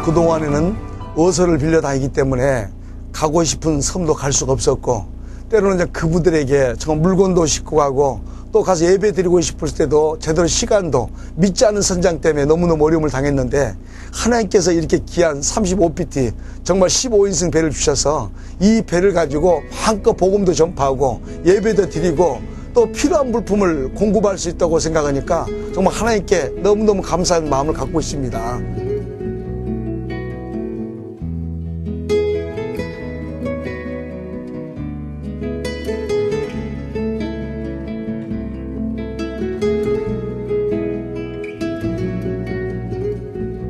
그동안에는 어선을 빌려 다니기 때문에 가고 싶은 섬도 갈 수가 없었고, 때로는 이제 그분들에게 정말 물건도 싣고 가고 또 가서 예배 드리고 싶을 때도 제대로 시간도 믿지 않는 선장 때문에 너무너무 어려움을 당했는데, 하나님께서 이렇게 귀한 35피트 정말 15인승 배를 주셔서 이 배를 가지고 마음껏 복음도 전파하고 예배도 드리고 또 필요한 물품을 공급할 수 있다고 생각하니까 정말 하나님께 너무너무 감사한 마음을 갖고 있습니다.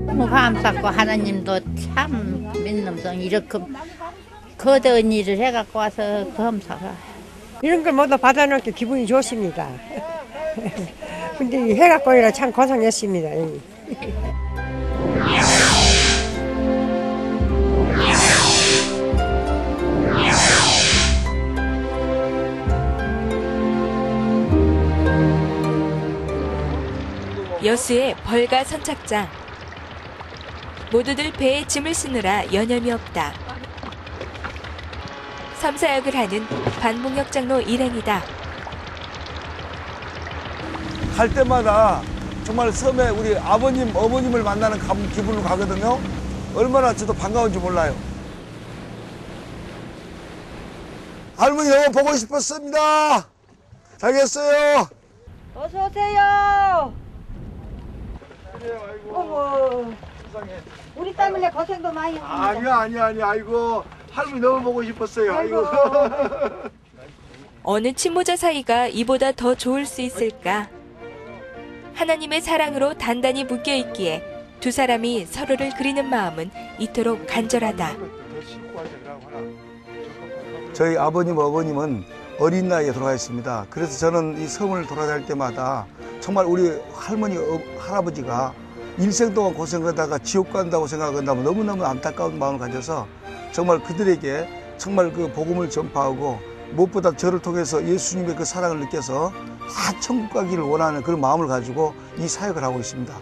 너무 감사하고, 하나님도 참 믿음성 이렇게 거대한 일을 해갖고 와서 감사가. 이런 걸 모두 받아놓기 기분이 좋습니다. 근데 해갖고 참 고생했습니다. 여수의 벌가 선착장. 모두들 배에 짐을 싣느라 여념이 없다. 섬사역을 하는 반봉혁 장로 일행이다. 갈 때마다 정말 섬에 우리 아버님, 어머님을 만나는 기분으로 가거든요. 얼마나 저도 반가운지 몰라요. 할머니 너무 보고 싶었습니다. 잘 계셨어요. 어서 오세요. 아이고. 우리 때문에 고생도 많이 했습니다. 아니야. 아이고. 할머니 너무 보고 싶었어요. 아이고. 어느 친모자 사이가 이보다 더 좋을 수 있을까? 하나님의 사랑으로 단단히 묶여있기에 두 사람이 서로를 그리는 마음은 이토록 간절하다. 저희 아버님, 어머님은 어린 나이에 돌아가셨습니다. 그래서 저는 이 섬을 돌아다닐 때마다 정말 우리 할머니, 할아버지가 일생 동안 고생하다가 지옥 간다고 생각한다면 너무너무 안타까운 마음을 가져서 정말 그들에게 정말 그 복음을 전파하고 무엇보다 저를 통해서 예수님의 그 사랑을 느껴서 다 천국 가기를 원하는 그런 마음을 가지고 이 사역을 하고 있습니다.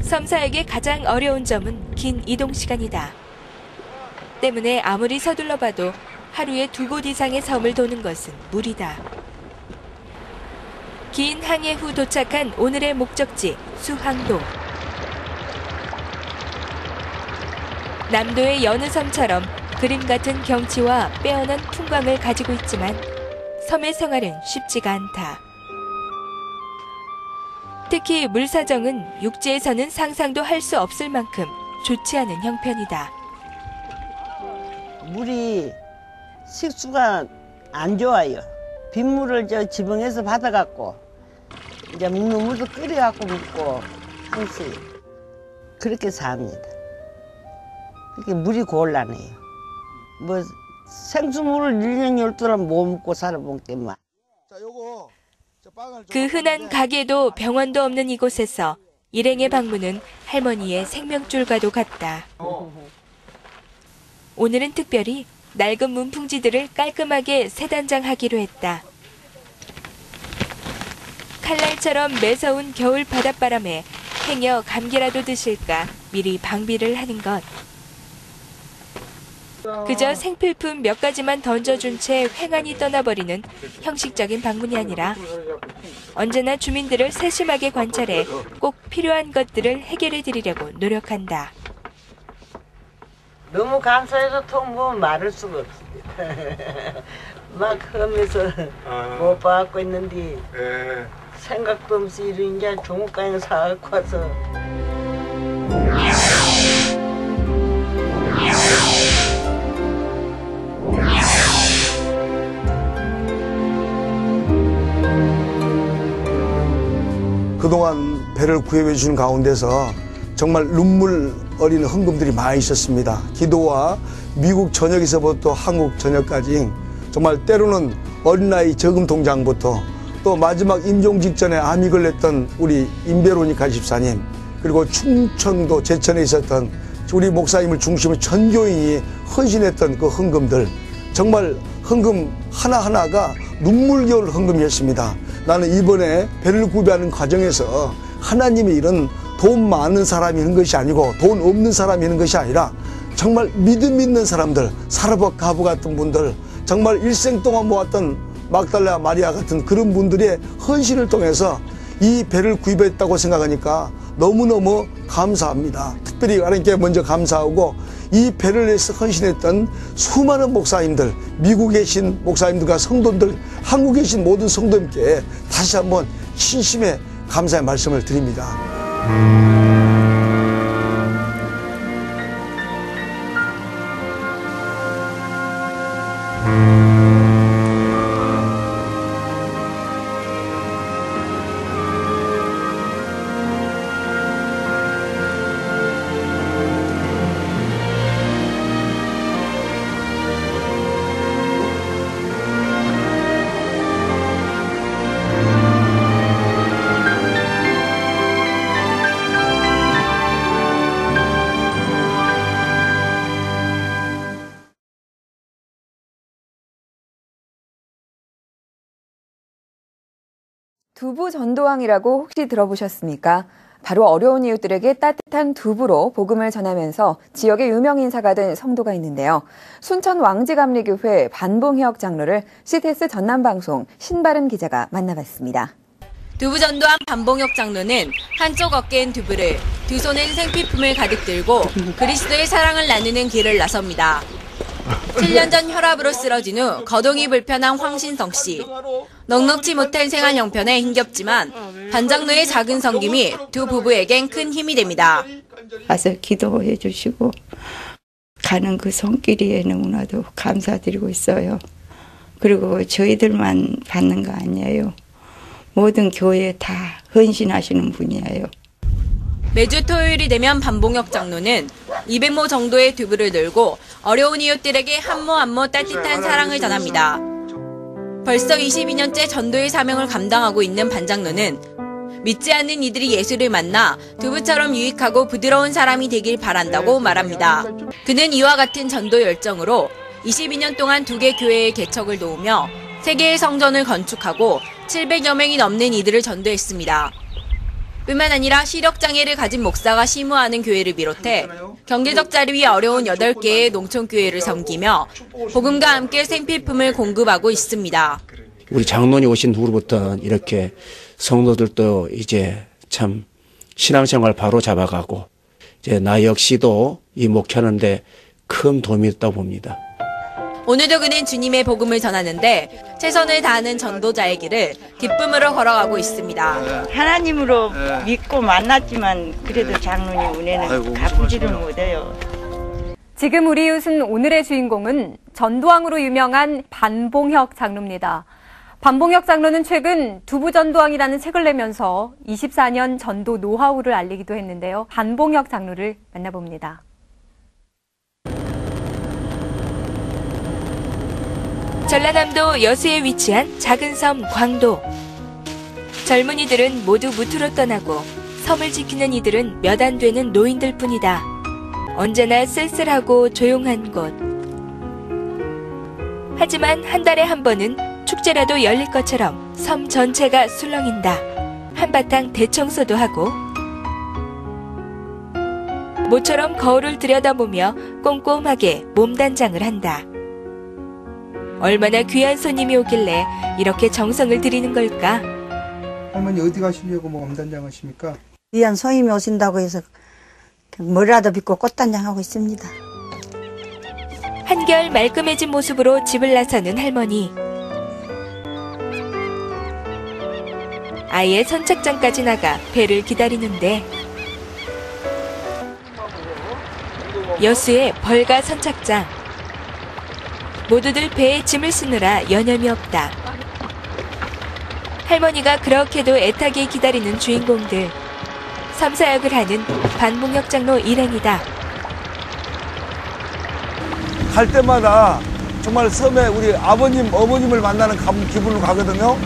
섬사역의 가장 어려운 점은 긴 이동 시간이다. 때문에 아무리 서둘러 봐도 하루에 2곳 이상의 섬을 도는 것은 무리다. 긴 항해 후 도착한 오늘의 목적지 수항도. 남도의 여느 섬처럼 그림 같은 경치와 빼어난 풍광을 가지고 있지만 섬의 생활은 쉽지가 않다. 특히 물 사정은 육지에서는 상상도 할 수 없을 만큼 좋지 않은 형편이다. 물이 식수가 안 좋아요. 빗물을 저 지붕에서 받아갖고 이제 묵는 물도 끓여갖고 먹고 항시 그렇게 삽니다. 그렇게 물이 곤란해요. 뭐 생수물을 1년 12년 못 먹고 살아보겠만. 그 흔한 가게도 병원도 없는 이곳에서 일행의 방문은 할머니의 생명줄과도 같다. 오늘은 특별히 낡은 문풍지들을 깔끔하게 새단장하기로 했다. 칼날처럼 매서운 겨울 바닷바람에 행여 감기라도 드실까 미리 방비를 하는 것. 그저 생필품 몇 가지만 던져준 채 횡하니 떠나버리는 형식적인 방문이 아니라 언제나 주민들을 세심하게 관찰해 꼭 필요한 것들을 해결해 드리려고 노력한다. 너무 감사해서 통보면 말할 수가 없어요. 막 하면서 못 봐갖고 있는데 생각도 없이 이런 이제 종업관에 사갖고 와서. 그동안 배를 구해해 주신 가운데서 정말 눈물 어린 헌금들이 많이 있었습니다. 기도와 미국 전역에서부터 한국 전역까지 정말 때로는 어린 나이 저금 통장부터 또 마지막 임종 직전에 암이 걸렸던 우리 임베로니카 집사님, 그리고 충청도 제천에 있었던 우리 목사님을 중심으로 전교인이 헌신했던 그 헌금들, 정말 헌금 하나하나가 눈물겨울 헌금이었습니다. 나는 이번에 배를 구비하는 과정에서 하나님의 일은 돈 많은 사람이 있는 것이 아니고 돈 없는 사람이 있는 것이 아니라 정말 믿음 있는 사람들, 사르밧 가부 같은 분들, 정말 일생 동안 모았던 막달라 마리아 같은 그런 분들의 헌신을 통해서 이 배를 구입했다고 생각하니까 너무너무 감사합니다. 특별히 하나님께 먼저 감사하고, 이 배를 위해서 헌신했던 수많은 목사님들, 미국에 계신 목사님들과 성도들, 한국에 계신 모든 성도님께 다시 한번 진심의 감사의 말씀을 드립니다. 두부 전도왕이라고 혹시 들어보셨습니까? 바로 어려운 이웃들에게 따뜻한 두부로 복음을 전하면서 지역의 유명 인사가 된 성도가 있는데요. 순천 왕지감리교회 반봉혁 장로를 CTS 전남방송 신바른 기자가 만나봤습니다. 두부 전도한 반봉혁 장로는 한쪽 어깨엔 두부를, 두 손엔 생필품을 가득 들고 그리스도의 사랑을 나누는 길을 나섭니다. 7년 전 혈압으로 쓰러진 후 거동이 불편한 황신성 씨. 넉넉지 못한 생활 형편에 힘겹지만 반장로의 작은 섬김이 두 부부에겐 큰 힘이 됩니다. 와서 기도해 주시고 가는 그 손길에 너무나도 감사드리고 있어요. 그리고 저희들만 받는 거 아니에요. 모든 교회에 다 헌신하시는 분이에요. 매주 토요일이 되면 반봉혁 장로는 200모 정도의 두부를 들고 어려운 이웃들에게 한 모 한 모 따뜻한 사랑을 전합니다. 벌써 22년째 전도의 사명을 감당하고 있는 반장로는 믿지 않는 이들이 예수를 만나 두부처럼 유익하고 부드러운 사람이 되길 바란다고 말합니다. 그는 이와 같은 전도 열정으로 22년 동안 2개 교회의 개척을 도우며 3개의 성전을 건축하고 700여 명이 넘는 이들을 전도했습니다. 뿐만 아니라 시력장애를 가진 목사가 심우하는 교회를 비롯해 경제적 자립이 어려운 8개의 농촌교회를 섬기며 복음과 함께 생필품을 공급하고 있습니다. 우리 장로님 오신 후로부터 이렇게 성도들도 이제 참 신앙생활 바로 잡아가고 이제 나 역시도 이 목회하는데 큰 도움이 있다고 봅니다. 오늘도 그는 주님의 복음을 전하는데 최선을 다하는 전도자의 길을 기쁨으로 걸어가고 있습니다. 하나님으로 믿고 만났지만 그래도 장로님 은혜는 갚지를 못해요. 지금 우리 이웃은 오늘의 주인공은 전도왕으로 유명한 반봉혁 장로입니다. 반봉혁 장로는 최근 두부전도왕이라는 책을 내면서 24년 전도 노하우를 알리기도 했는데요. 반봉혁 장로를 만나봅니다. 전라남도 여수에 위치한 작은 섬 광도. 젊은이들은 모두 무트로 떠나고 섬을 지키는 이들은 몇 안 되는 노인들 뿐이다. 언제나 쓸쓸하고 조용한 곳. 하지만 한 달에 한 번은 축제라도 열릴 것처럼 섬 전체가 술렁인다. 한바탕 대청소도 하고 모처럼 거울을 들여다보며 꼼꼼하게 몸단장을 한다. 얼마나 귀한 손님이 오길래 이렇게 정성을 들이는 걸까? 할머니 어디 가시려고 몸단장 하십니까? 귀한 손님이 오신다고 해서 머리라도 빗고 꽃단장하고 있습니다. 한결 말끔해진 모습으로 집을 나서는 할머니. 아예 선착장까지 나가 배를 기다리는데 여수의 벌가 선착장. 모두들 배에 짐을 쓰느라 여념이 없다. 할머니가 그렇게도 애타게 기다리는 주인공들. 섬사역을 하는 반봉혁 장로 일행이다. 갈 때마다 정말 섬에 우리 아버님, 어머님을 만나는 기분으로 가거든요.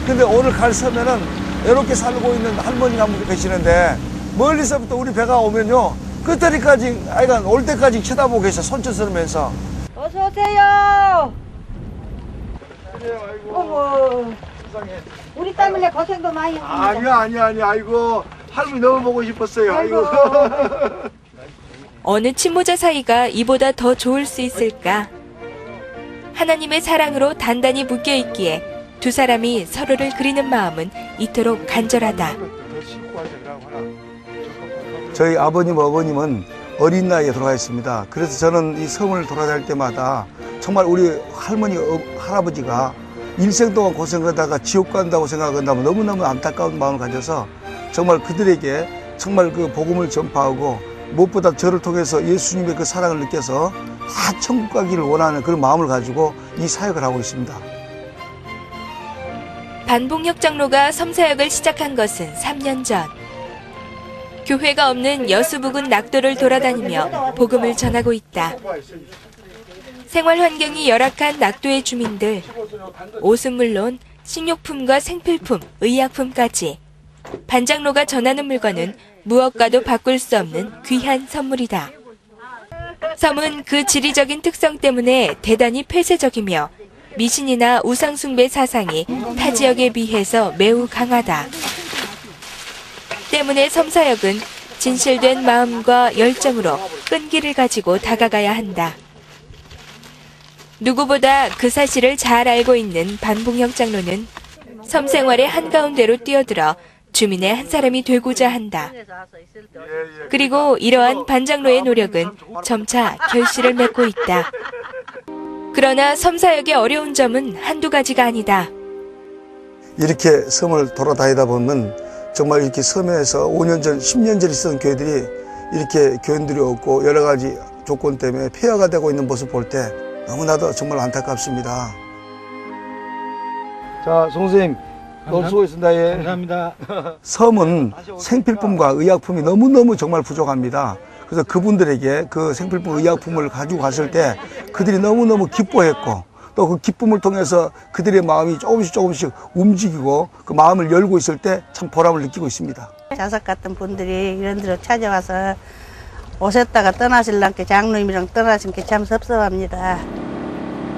근데 오늘 갈 섬에는 외롭게 살고 있는 할머니가 한 분 계시는데 멀리서부터 우리 배가 오면요 끝자리까지, 아이가 올 때까지 쳐다보고 계셔, 손짓으면서. 어서 오세요. 어머. 우리 때문에 고생도 많이 했습니다. 아니야. 아이고, 할머니 너무 보고 싶었어요. 아이고. 어느 친모자 사이가 이보다 더 좋을 수 있을까? 하나님의 사랑으로 단단히 묶여있기에 두 사람이 서로를 그리는 마음은 이토록 간절하다. 저희 아버님, 어머님은 어린 나이에 돌아가셨습니다. 그래서 저는 이 섬을 돌아다닐 때마다 정말 우리 할머니, 할아버지가 일생 동안 고생하다가 지옥 간다고 생각한다면 너무너무 안타까운 마음을 가져서 정말 그들에게 정말 그 복음을 전파하고 무엇보다 저를 통해서 예수님의 그 사랑을 느껴서 다 천국 가기를 원하는 그런 마음을 가지고 이 사역을 하고 있습니다. 반봉혁 장로가 섬사역을 시작한 것은 3년 전. 교회가 없는 여수 부근 낙도를 돌아다니며 복음을 전하고 있다. 생활 환경이 열악한 낙도의 주민들, 옷은 물론 식료품과 생필품, 의약품까지 반장로가 전하는 물건은 무엇과도 바꿀 수 없는 귀한 선물이다. 섬은 그 지리적인 특성 때문에 대단히 폐쇄적이며 미신이나 우상숭배 사상이 타 지역에 비해서 매우 강하다. 때문에 섬사역은 진실된 마음과 열정으로 끈기를 가지고 다가가야 한다. 누구보다 그 사실을 잘 알고 있는 반봉혁 장로는 섬 생활의 한가운데로 뛰어들어 주민의 한 사람이 되고자 한다. 그리고 이러한 반장로의 노력은 점차 결실을 맺고 있다. 그러나 섬사역의 어려운 점은 한두 가지가 아니다. 이렇게 섬을 돌아다니다 보면 정말 이렇게 섬에서 5년 전, 10년 전에 있었던 교회들이 이렇게 교인들이 없고 여러 가지 조건 때문에 폐허가 되고 있는 모습 볼 때 너무나도 정말 안타깝습니다. 자, 송선생님, 너무 수고했습니다. 예. 감사합니다. 섬은 생필품과 의약품이 너무너무 정말 부족합니다. 그래서 그분들에게 그 생필품, 의약품을 가지고 갔을 때 그들이 너무너무 기뻐했고 또 그 기쁨을 통해서 그들의 마음이 조금씩 움직이고 그 마음을 열고 있을 때 참 보람을 느끼고 있습니다. 자석 같은 분들이 이런 데로 찾아와서 오셨다가 떠나실랑께 장로님이랑 떠나신 게 참 섭섭합니다.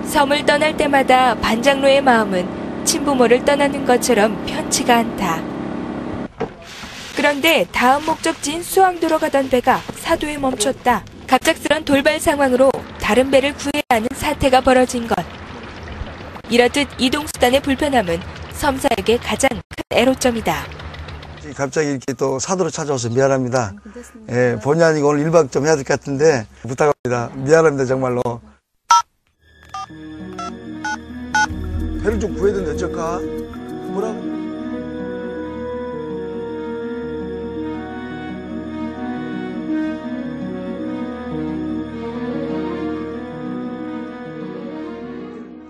섬을 떠날 때마다 반장로의 마음은 친부모를 떠나는 것처럼 편치가 않다. 그런데 다음 목적지인 수왕도로 가던 배가 사도에 멈췄다. 갑작스런 돌발 상황으로 다른 배를 구해야 하는 사태가 벌어진 것. 이렇듯 이동수단의 불편함은 섬사역의 가장 큰 애로점이다. 갑자기 이렇게 또 사도로 찾아와서 미안합니다. 예, 본의 아니고 오늘 1박 좀 해야 될 것 같은데 부탁합니다. 미안합니다, 정말로. 배를 좀 구해야 되는데 어쩔까? 뭐라고?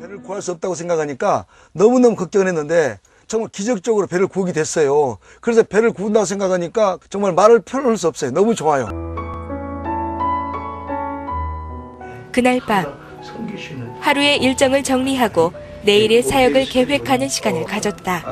배를 구할 수 없다고 생각하니까 너무너무 걱정을 했는데 정말 기적적으로 배를 구하게 됐어요. 그래서 배를 구한다고 생각하니까 정말 말을 표현할 수 없어요. 너무 좋아요. 그날 밤 하루의 일정을 정리하고 내일의 사역을 계획하는 시간을 가졌다.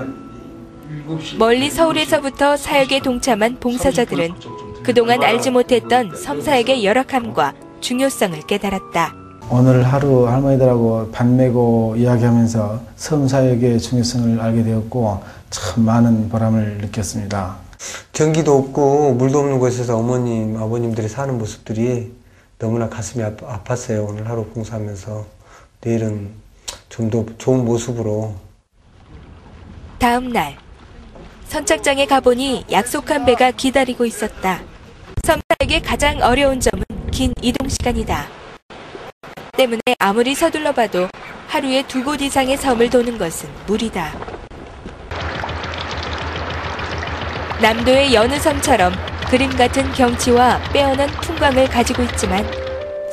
멀리 서울에서부터 사역에 동참한 봉사자들은 그동안 알지 못했던 섬사역의 열악함과 중요성을 깨달았다. 오늘 하루 할머니들하고 반 메고 이야기하면서 섬사역의 중요성을 알게 되었고 참 많은 보람을 느꼈습니다. 전기도 없고 물도 없는 곳에서 어머님, 아버님들이 사는 모습들이 너무나 가슴이 아팠어요. 오늘 하루 봉사하면서. 내일은 좀 더 좋은 모습으로. 다음 날 선착장에 가보니 약속한 배가 기다리고 있었다. 섬사역의 가장 어려운 점은 긴 이동 시간이다. 때문에 아무리 서둘러 봐도 하루에 2곳 이상의 섬을 도는 것은 무리다. 남도의 여느 섬처럼 그림 같은 경치와 빼어난 풍광을 가지고 있지만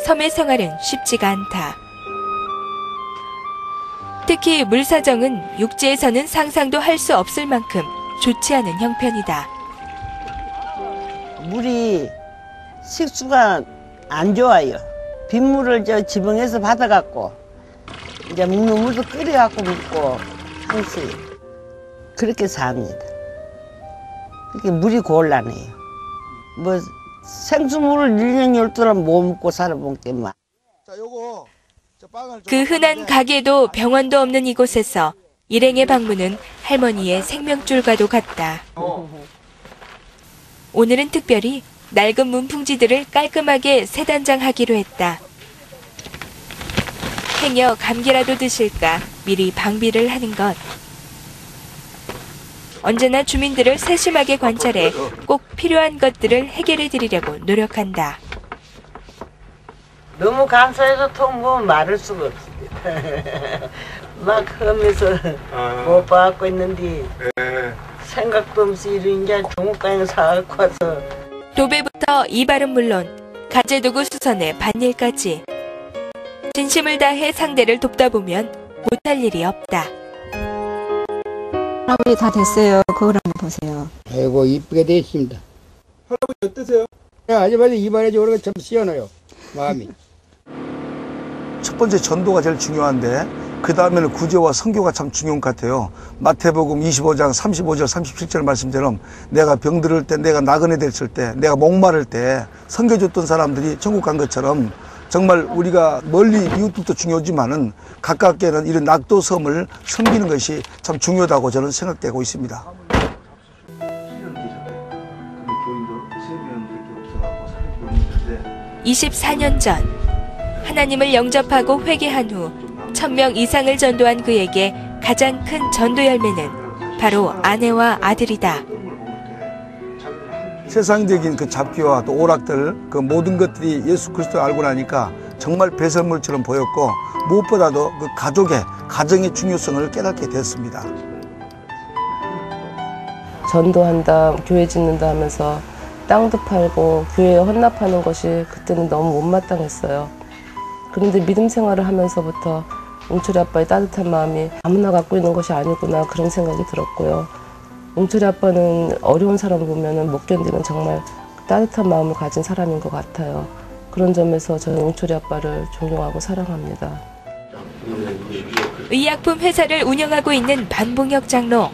섬의 생활은 쉽지가 않다. 특히 물 사정은 육지에서는 상상도 할 수 없을 만큼 좋지 않은 형편이다. 물이 식수가 안 좋아요. 빗물을 저 지붕에서 받아갖고 이제 묵는 물도 끓여갖고 먹고 항시 그렇게 삽니다. 그렇게 물이 곤란해요. 뭐 생수물을 1년 12년 못 먹고 살아본 게만. 그 흔한 가게도 병원도 없는 이곳에서 일행의 방문은 할머니의 생명줄과도 같다. 오늘은 특별히 낡은 문풍지들을 깔끔하게 새단장하기로 했다. 행여 감기라도 드실까 미리 방비를 하는 것. 언제나 주민들을 세심하게 관찰해 꼭 필요한 것들을 해결해 드리려고 노력한다. 너무 감사해서 통보면 말할 수가 없어요. 막 하면서 못 봐갖고 있는데 생각도 없이 이런 게 중국가에 사갖고 와서 도배부터 이발은 물론 가재도구 수선에 밭일까지 진심을 다해 상대를 돕다 보면 못할 일이 없다. 할아버지 다 됐어요. 거울 한번 보세요. 아이고 이쁘게 됐습니다. 할아버지 어떠세요? 아줌마도 이발해줘 그러면 참 시원해요. 마음이. 첫 번째 전도가 제일 중요한데 그 다음에는 구제와 선교가 참 중요한 것 같아요. 마태복음 25장 35절 37절 말씀처럼 내가 병들을 때, 내가 나그네 됐을 때, 내가 목마를 때 섬겨줬던 사람들이 천국 간 것처럼 정말 우리가 멀리 이웃들도 중요하지만은 가깝게는 이런 낙도섬을 섬기는 것이 참 중요하다고 저는 생각되고 있습니다. 24년 전 하나님을 영접하고 회개한 후 1000명 이상을 전도한 그에게 가장 큰 전도 열매는 바로 아내와 아들이다. 세상적인 그 잡기와 또 오락들 그 모든 것들이 예수 그리스도를 알고 나니까 정말 배설물처럼 보였고 무엇보다도 그 가정의 중요성을 깨닫게 됐습니다. 전도한다, 교회 짓는다 하면서 땅도 팔고 교회에 헌납하는 것이 그때는 너무 못마땅했어요. 그런데 믿음 생활을 하면서부터 웅철이 아빠의 따뜻한 마음이 아무나 갖고 있는 것이 아니구나 그런 생각이 들었고요. 웅철이 아빠는 어려운 사람 보면 못 견디는 정말 따뜻한 마음을 가진 사람인 것 같아요. 그런 점에서 저는 웅철이 아빠를 존경하고 사랑합니다. 의약품 회사를 운영하고 있는 반봉혁 장로.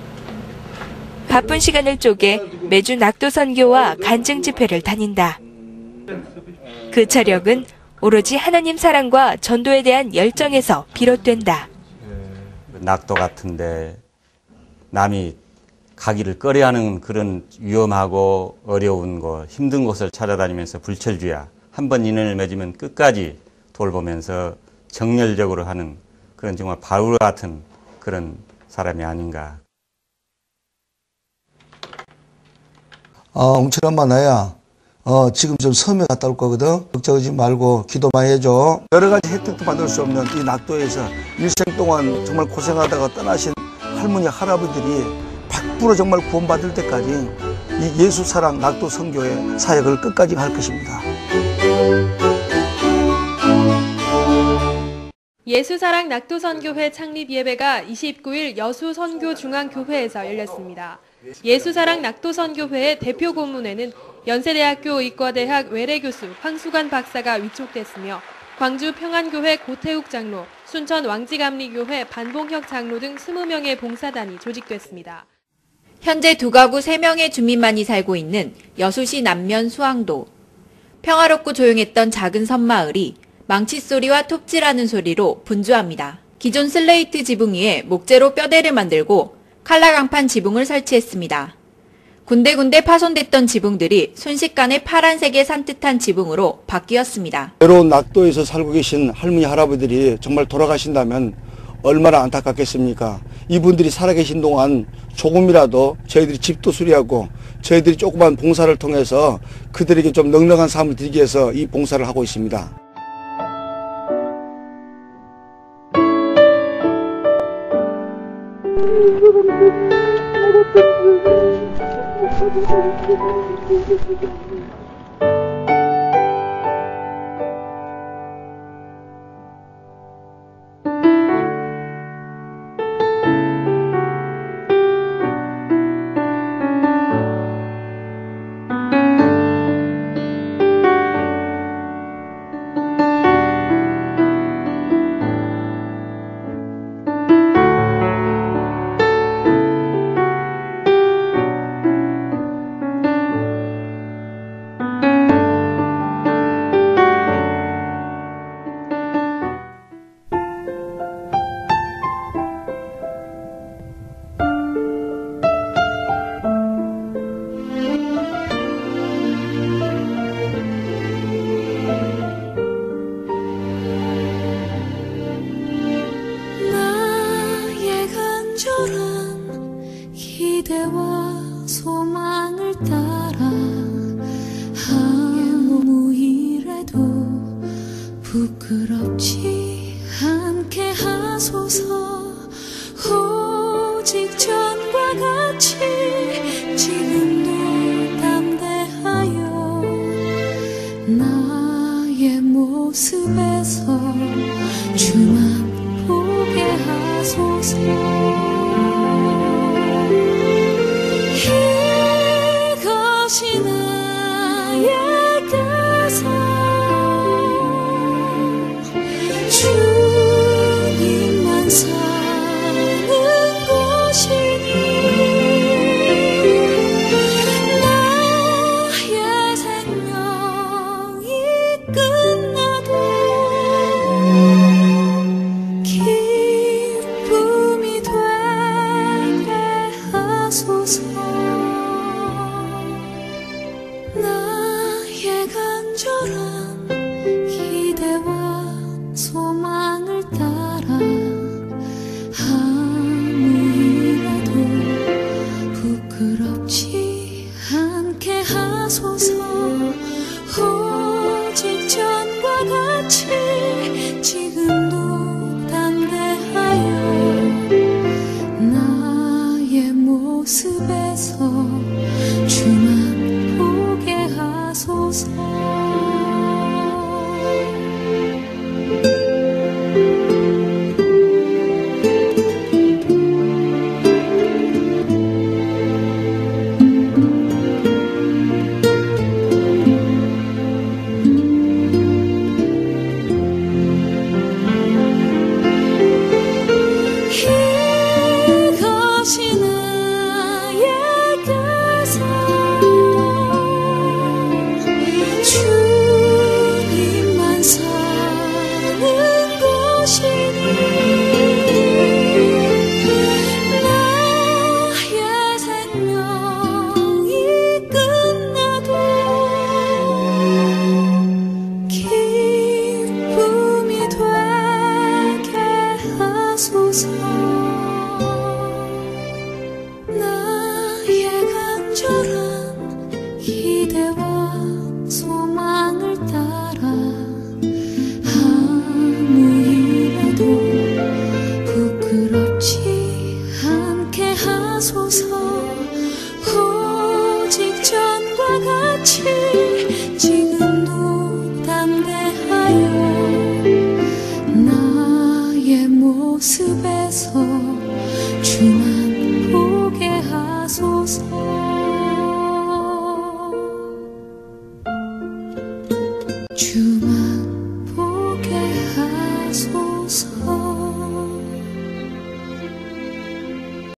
바쁜 시간을 쪼개 매주 낙도 선교와 간증 집회를 다닌다. 그 저력은 오로지 하나님 사랑과 전도에 대한 열정에서 비롯된다. 낙도 같은데 남이 가기를 꺼려하는 그런 위험하고 어려운 곳, 힘든 곳을 찾아다니면서 불철주야 한 번 인연을 맺으면 끝까지 돌보면서 정열적으로 하는 그런 정말 바울 같은 그런 사람이 아닌가. 웅철 엄마 나야 지금 좀 섬에 갔다 올 거거든. 걱정하지 말고 기도 많이 해줘. 여러 가지 혜택도 받을 수 없는 이 낙도에서 일생 동안 정말 고생하다가 떠나신 할머니 할아버지들이 100% 정말 구원받을 때까지 이 예수 사랑 낙도 선교의 사역을 끝까지 할 것입니다. 예수사랑 낙도선교회 창립 예배가 29일 여수선교중앙교회에서 열렸습니다. 예수사랑 낙도선교회의 대표 고문회는 연세대학교 의과대학 외래교수 황수관 박사가 위촉됐으며 광주 평안교회 고태욱 장로, 순천 왕지감리교회 반봉혁 장로 등 20명의 봉사단이 조직됐습니다. 현재 2가구 3명의 주민만이 살고 있는 여수시 남면 수항도. 평화롭고 조용했던 작은 섬마을이 망치소리와 톱질하는 소리로 분주합니다. 기존 슬레이트 지붕 위에 목재로 뼈대를 만들고 칼라강판 지붕을 설치했습니다. 군데군데 파손됐던 지붕들이 순식간에 파란색의 산뜻한 지붕으로 바뀌었습니다. 외로운 낙도에서 살고 계신 할머니 할아버지들이 정말 돌아가신다면 얼마나 안타깝겠습니까? 이분들이 살아계신 동안 조금이라도 저희들이 집도 수리하고 저희들이 조그만 봉사를 통해서 그들에게 좀 넉넉한 삶을 드리기 위해서 이 봉사를 하고 있습니다. 소망을 따라 아무 일에도 부끄럽지 않게 하소서. 오직 전과 같이 지금도 담대하여 나의 모습에서 주만 보게 하소서. 이것이 나의 가사 주님만 사는 곳이니 나의 생명이 끝나도 기쁨이 되게 하소서. 나의 간절한 기대와 소망을 따라 아무 일에도 부끄럽지 않게 하소서. 오직 전과 같이 지금도 담대하여 나의 모습에서 주만 보게 하소서. 이것이 나의 가사 주님만 사는 곳이니 나의 생명이 끝나도 기쁨이 되게 하소서. 나의 간절한 기대와 소망을 따라 아무 일에도 부끄럽지 않게 하소서. 오직 전과 같이